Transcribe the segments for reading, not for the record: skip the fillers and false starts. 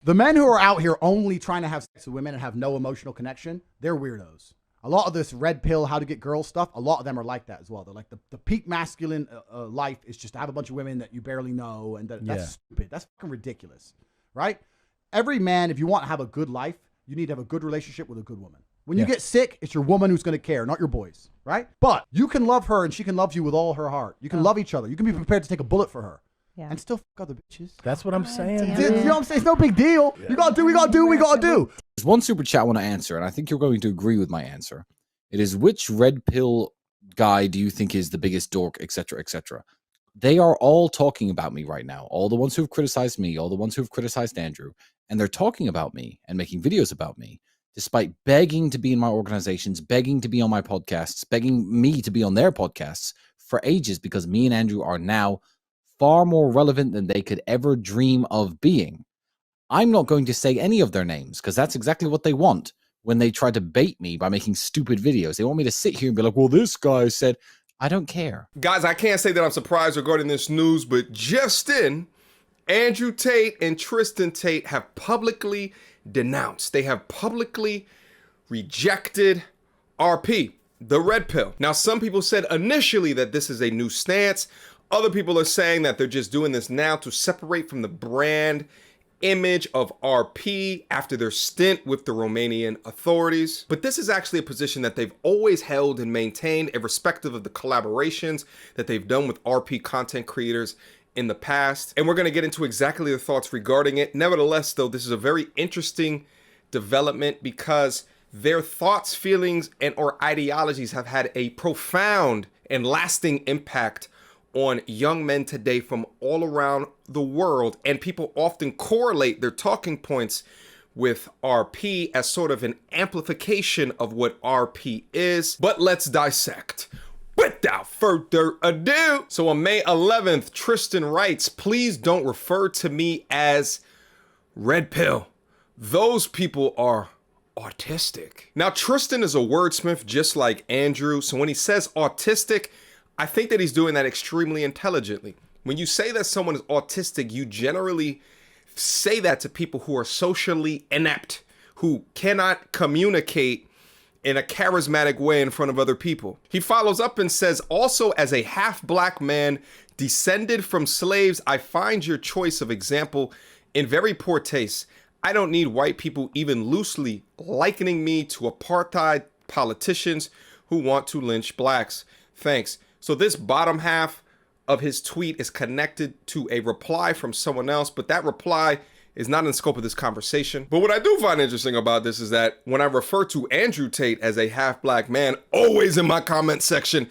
The men who are out here only trying to have sex with women and have no emotional connection, they're weirdos. A lot of this red pill, how to get girls stuff, a lot of them are like that as well. They're like the peak masculine life is just to have a bunch of women that you barely know, and that's stupid. That's fucking ridiculous, right? Every man, if you want to have a good life, you need to have a good relationship with a good woman. When you get sick, it's your woman who's going to care, not your boys, right? But you can love her and she can love you with all her heart. You can love each other. You can be prepared to take a bullet for her. Yeah. And still fuck other bitches. That's what I'm saying. You know what I'm saying? It's no big deal. Yeah. You gotta do, we gotta do. There's one super chat I want to answer, and I think you're going to agree with my answer. It is, which red pill guy do you think is the biggest dork, etc., etc.? They are all talking about me right now. All the ones who have criticized me, all the ones who have criticized Andrew, and they're talking about me and making videos about me, despite begging to be in my organizations, begging to be on my podcasts, begging me to be on their podcasts for ages, because me and Andrew are now far more relevant than they could ever dream of being. I'm not going to say any of their names because that's exactly what they want when they try to bait me by making stupid videos. They want me to sit here and be like, well, this guy said, I don't care. Guys, I can't say that I'm surprised regarding this news, but just in, Andrew Tate and Tristan Tate have publicly denounced. They have publicly rejected RP, the red pill. Now, some people said initially that this is a new stance. Other people are saying that they're just doing this now to separate from the brand image of RP after their stint with the Romanian authorities. But this is actually a position that they've always held and maintained, irrespective of the collaborations that they've done with RP content creators in the past. And we're going to get into exactly the thoughts regarding it. Nevertheless, though, this is a very interesting development because their thoughts, feelings, and or ideologies have had a profound and lasting impact on young men today from all around the world, and people often correlate their talking points with RP as sort of an amplification of what RP is. But let's dissect. Without further ado. So on May 11th, Tristan writes, please don't refer to me as red pill. Those people are autistic. Now, Tristan is a wordsmith just like Andrew. So when he says autistic, I think that he's doing that extremely intelligently. When you say that someone is autistic, you generally say that to people who are socially inept, who cannot communicate in a charismatic way in front of other people. He follows up and says, also as a half-black man descended from slaves, I find your choice of example in very poor taste. I don't need white people even loosely likening me to apartheid politicians who want to lynch blacks. Thanks. So this bottom half of his tweet is connected to a reply from someone else, but that reply is not in the scope of this conversation. But what I do find interesting about this is that when I refer to Andrew Tate as a half-black man, always in my comment section,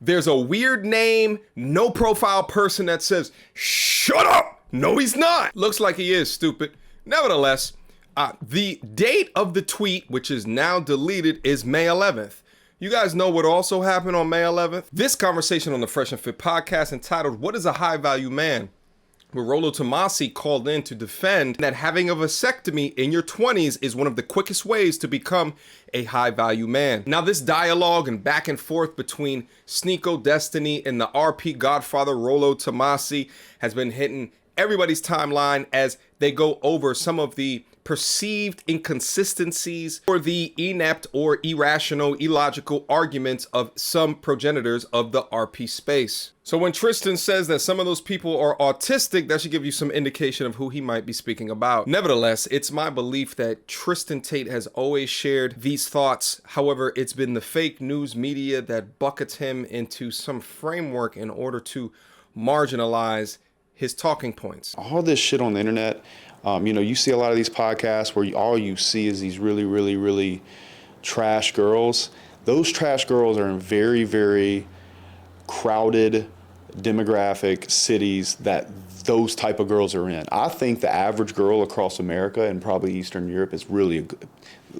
there's a weird name, no profile person that says, shut up! No, he's not! Looks like he is, stupid. Nevertheless, the date of the tweet, which is now deleted, is May 11th. You guys know what also happened on May 11th? This conversation on the Fresh and Fit podcast entitled, What is a High Value Man? Where Rollo Tomasi called in to defend that having a vasectomy in your 20s is one of the quickest ways to become a high value man. Now, this dialogue and back and forth between Sneako, Destiny, and the RP godfather Rollo Tomasi has been hitting everybody's timeline as they go over some of the perceived inconsistencies or the inept or irrational, illogical arguments of some progenitors of the RP space. So when Tristan says that some of those people are autistic, that should give you some indication of who he might be speaking about. Nevertheless, it's my belief that Tristan Tate has always shared these thoughts. However, it's been the fake news media that buckets him into some framework in order to marginalize his talking points. All this shit on the internet, you see a lot of these podcasts where all you see is these really, really, really trash girls. Those trash girls are in very, very crowded demographic cities that those type of girls are in. I think the average girl across America and probably Eastern Europe is really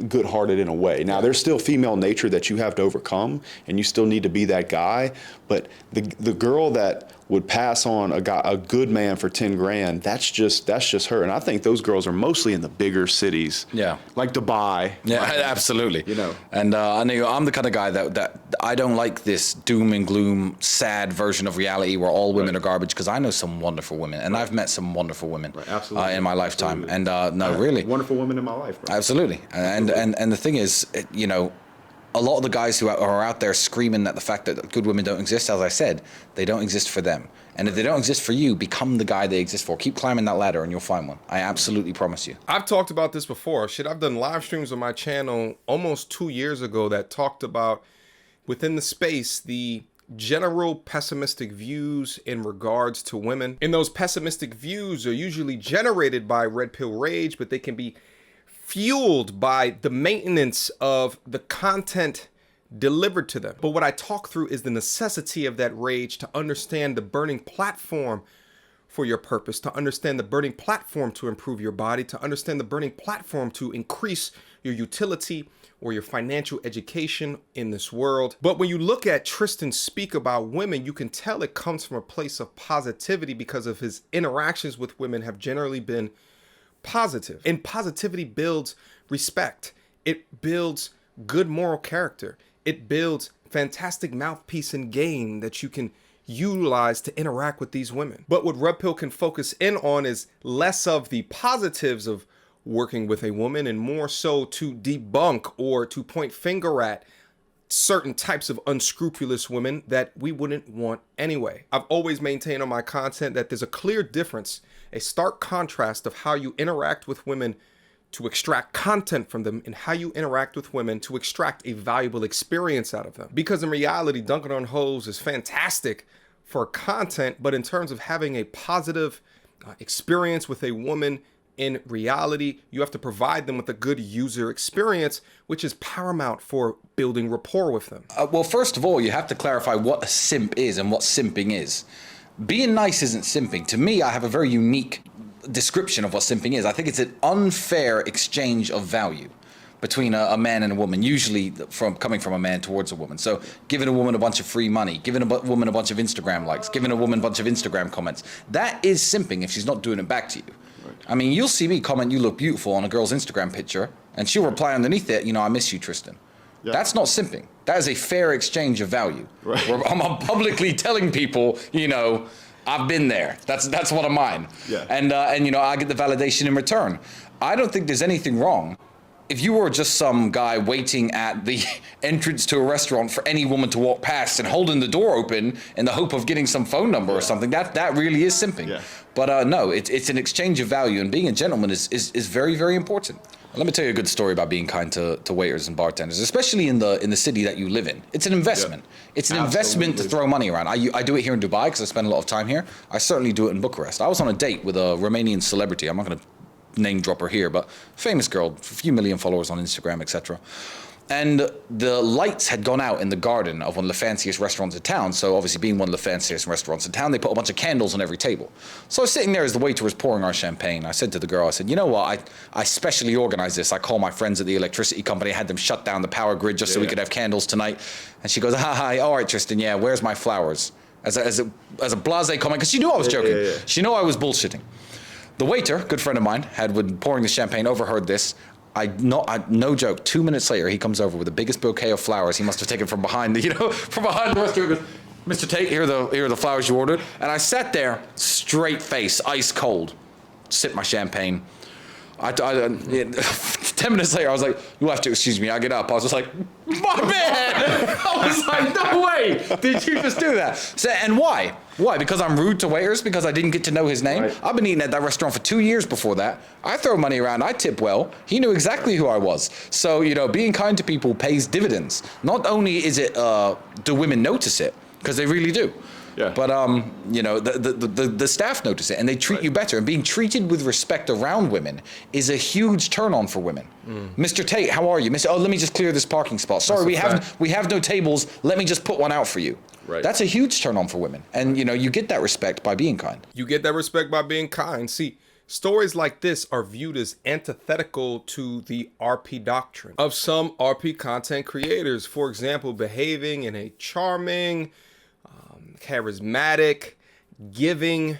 good-hearted in a way. Now, there's still female nature that you have to overcome, and you still need to be that guy, but the girl that would pass on a good man for 10 grand, that's just her. And I think those girls are mostly in the bigger cities. Yeah. Like Dubai. Yeah, absolutely. You know. And I know I'm the kind of guy that I don't like this doom and gloom, sad version of reality where all women are garbage, because I know some wonderful women, and I've met some wonderful women in my lifetime. And no, really. Wonderful women in my life, bro. Absolutely. And the thing is, you know, a lot of the guys who are out there screaming at the fact that good women don't exist, as I said, they don't exist for them. And if they don't exist for you, become the guy they exist for. Keep climbing that ladder and you'll find one. I absolutely promise you. I've talked about this before. I've done live streams on my channel almost 2 years ago that talked about, within the space, the general pessimistic views in regards to women. And those pessimistic views are usually generated by red pill rage, but they can be fueled by the maintenance of the content delivered to them. But what I talk through is the necessity of that rage to understand the burning platform for your purpose, to understand the burning platform to improve your body, to understand the burning platform to increase your utility or your financial education in this world. But when you look at Tristan speak about women, you can tell it comes from a place of positivity, because of his interactions with women have generally been positive. And positivity builds respect. It builds good moral character. It builds fantastic mouthpiece and game that you can utilize to interact with these women. But what Red Pill can focus in on is less of the positives of working with a woman and more so to debunk or to point finger at certain types of unscrupulous women that we wouldn't want anyway. I've always maintained on my content that there's a clear difference, a stark contrast of how you interact with women to extract content from them and how you interact with women to extract a valuable experience out of them. Because in reality, dunking on hoes is fantastic for content, but in terms of having a positive experience with a woman, in reality, you have to provide them with a good user experience, which is paramount for building rapport with them. Well, first of all, you have to clarify what a simp is and what simping is. Being nice isn't simping. To me, I have a very unique description of what simping is. I think it's an unfair exchange of value between a man and a woman, usually coming from a man towards a woman. So giving a woman a bunch of free money, giving a woman a bunch of Instagram likes, giving a woman a bunch of Instagram comments, that is simping if she's not doing it back to you. I mean, you'll see me comment, "You look beautiful," on a girl's Instagram picture, and she'll reply underneath it, "You know, I miss you, Tristan." Yeah. That's not simping. That is a fair exchange of value. Right. Where I'm publicly telling people, you know, I've been there. That's one of mine. Yeah. And you know, I get the validation in return. I don't think there's anything wrong. If you were just some guy waiting at the entrance to a restaurant for any woman to walk past and holding the door open in the hope of getting some phone number or something, that really is simping. Yeah. But no, it's an exchange of value, and being a gentleman is very, very important. Let me tell you a good story about being kind to waiters and bartenders, especially in the city that you live in. It's an investment. Yeah. It's an investment to throw money around. I do it here in Dubai because I spend a lot of time here. I certainly do it in Bucharest. I was on a date with a Romanian celebrity. I'm not going to name drop her here, but famous girl, a few million followers on Instagram, etc. And the lights had gone out in the garden of one of the fanciest restaurants in town. So obviously, being one of the fanciest restaurants in town, they put a bunch of candles on every table. So I was sitting there as the waiter was pouring our champagne. I said to the girl, I said, "You know what? I specially organized this. I call my friends at the electricity company. I had them shut down the power grid just so we could have candles tonight." And she goes, "Hi, all right, Tristan. Yeah, where's my flowers?" As a blasé comment, because she knew I was joking. Yeah. She knew I was bullshitting. The waiter, good friend of mine, had been pouring the champagne, overheard this. No joke, 2 minutes later, he comes over with the biggest bouquet of flowers he must have taken from behind the restaurant. He goes, "Mr. Tate, here are the flowers you ordered." And I sat there, straight face, ice cold, sipped my champagne. 10 minutes later, I was like, "You'll have to excuse me." I get up. I was just like, "My man!" I was like, "No way! Did you just do that?" So, and why? Why? Because I'm rude to waiters? Because I didn't get to know his name? Right. I've been eating at that restaurant for 2 years before that. I throw money around. I tip well. He knew exactly who I was. So, you know, being kind to people pays dividends. Not only is it, do women notice it? Because they really do. Yeah. But you know, the staff notice it and they treat you better. And being treated with respect around women is a huge turn on for women. "Mr. Tate, how are you?" "Oh, let me just clear this parking spot. Sorry, we have no tables. Let me just put one out for you." Right. That's a huge turn on for women. And you know, you get that respect by being kind. You get that respect by being kind. See, stories like this are viewed as antithetical to the RP doctrine of some RP content creators. For example, behaving in a charming, charismatic, giving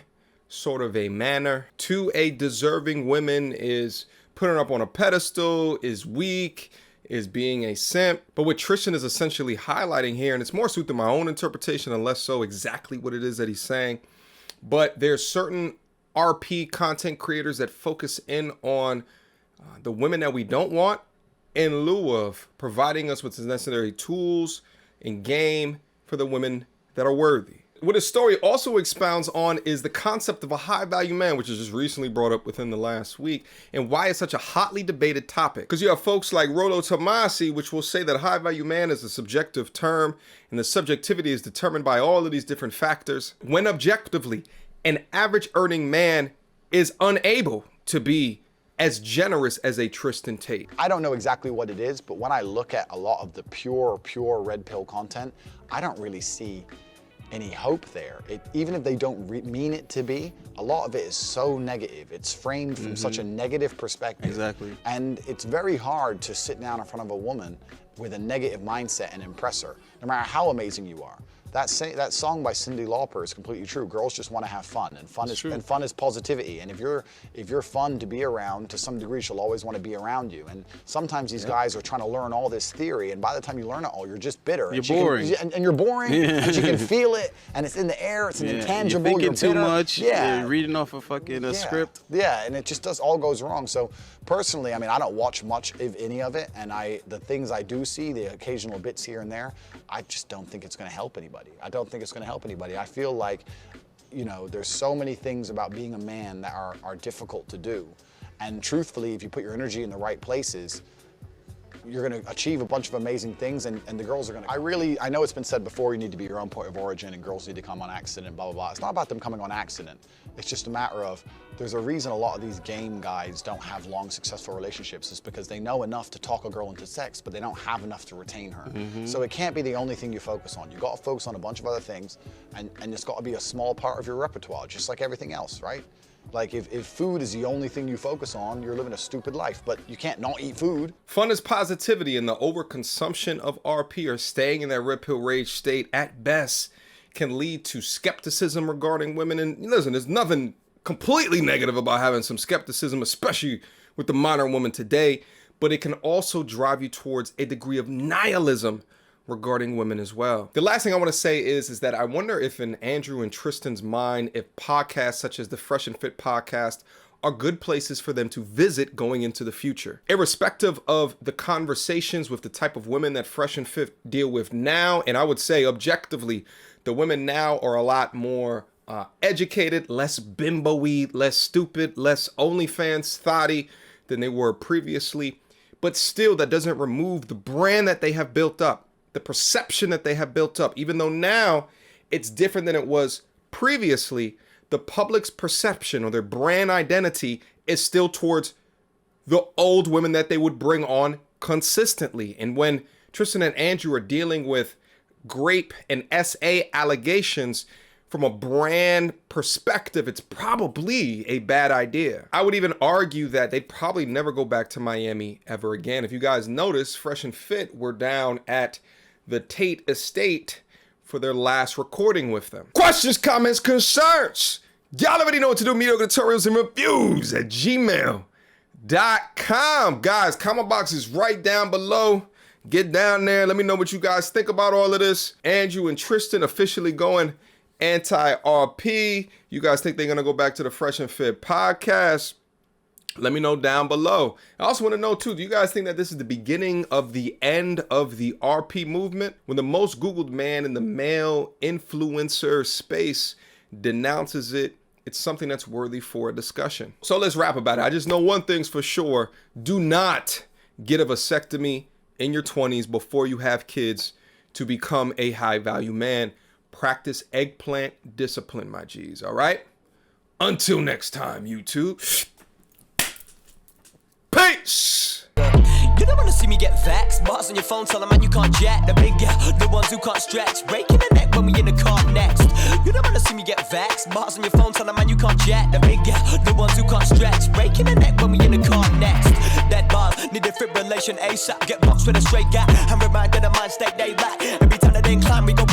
sort of a manner to a deserving woman is putting her up on a pedestal, is weak, is being a simp. But what Tristan is essentially highlighting here, and it's more so through my own interpretation and less so exactly what it is that he's saying, but there's certain RP content creators that focus in on the women that we don't want in lieu of providing us with the necessary tools and game for the women that are worthy. What his story also expounds on is the concept of a high value man, which is just recently brought up within the last week, and why it's such a hotly debated topic. Because you have folks like Rollo Tomasi, which will say that high value man is a subjective term, and the subjectivity is determined by all of these different factors. When objectively, an average earning man is unable to be as generous as a Tristan Tate. I don't know exactly what it is, but when I look at a lot of the pure red pill content, I don't really see any hope there. Even if they don't mean it to be, a lot of it is so negative. It's framed from such a negative perspective. Exactly. And it's very hard to sit down in front of a woman with a negative mindset and impress her, no matter how amazing you are. That song by Cyndi Lauper is completely true. Girls just want to have fun, and fun is positivity. And if you're fun to be around, to some degree, she'll always want to be around you. And sometimes these guys are trying to learn all this theory, and by the time you learn it all, you're just bitter. You're boring. And you're boring, and you can feel it, and it's in the air. It's an intangible. You're thinking too much. Yeah. You're reading off a fucking script. Yeah, and it just all goes wrong. So personally, I mean, I don't watch much, if any of it, and the things I do see, the occasional bits here and there, I just don't think it's going to help anybody. I don't think it's going to help anybody. I feel like, you know, there's so many things about being a man that are difficult to do. And truthfully, if you put your energy in the right places, you're going to achieve a bunch of amazing things, and the girls are going to. I know it's been said before, you need to be your own point of origin, and girls need to come on accident, blah, blah, blah. It's not about them coming on accident. It's just a matter of, there's a reason a lot of these game guys don't have long, successful relationships. It's because they know enough to talk a girl into sex, but they don't have enough to retain her. So it can't be the only thing you focus on. You got to focus on a bunch of other things, and it's got to be a small part of your repertoire, just like everything else, right? Like if food is the only thing you focus on, you're living a stupid life, but you can't not eat food. Fun is positivity, and the overconsumption of RP or staying in that red pill rage state at best can lead to skepticism regarding women. And listen, there's nothing completely negative about having some skepticism, especially with the modern woman today, but it can also drive you towards a degree of nihilism regarding women as well. The last thing I want to say is that I wonder if in Andrew and Tristan's mind, if podcasts such as the Fresh and Fit podcast are good places for them to visit going into the future. Irrespective of the conversations with the type of women that Fresh and Fit deal with now, and I would say objectively, the women now are a lot more educated, less bimbo-y, less stupid, less OnlyFans thotty than they were previously. But still, that doesn't remove the brand that they have built up, the perception that they have built up. Even though now it's different than it was previously, the public's perception or their brand identity is still towards the old women that they would bring on consistently. And when Tristan and Andrew are dealing with grape and SA allegations from a brand perspective, it's probably a bad idea. I would even argue that they'd probably never go back to Miami ever again. If you guys notice, Fresh and Fit were down at the Tate estate for their last recording with them. Questions, comments, concerns. Y'all already know what to do. Mediocretutorialsandreviews at gmail.com. Guys, comment box is right down below. Get down there. Let me know what you guys think about all of this. Andrew and Tristan officially going anti-RP. You guys think they're going to go back to the Fresh and Fit podcast? Let me know down below. I also want to know too, do you guys think that this is the beginning of the end of the RP movement? When the most Googled man in the male influencer space denounces it, it's something that's worthy for a discussion. So let's rap about it. I just know one thing's for sure. Do not get a vasectomy in your 20s before you have kids to become a high value man. Practice eggplant discipline, my G's, all right? Until next time, YouTube. Peace! You don't wanna see me get vexed. Bars on your phone, tell a man you can't jack. The big guy, the ones who can't stretch. Breaking the neck when we in the car next. You don't wanna see me get vexed. Bars on your phone, tell a man you can't jack. The big guy, the ones who can't stretch. Breaking the neck when we in the car next. That bars, need a fibrillation ASAP. Get boxed with a straight gap. I'm reminded of mind state they lack. Every time that they incline, we go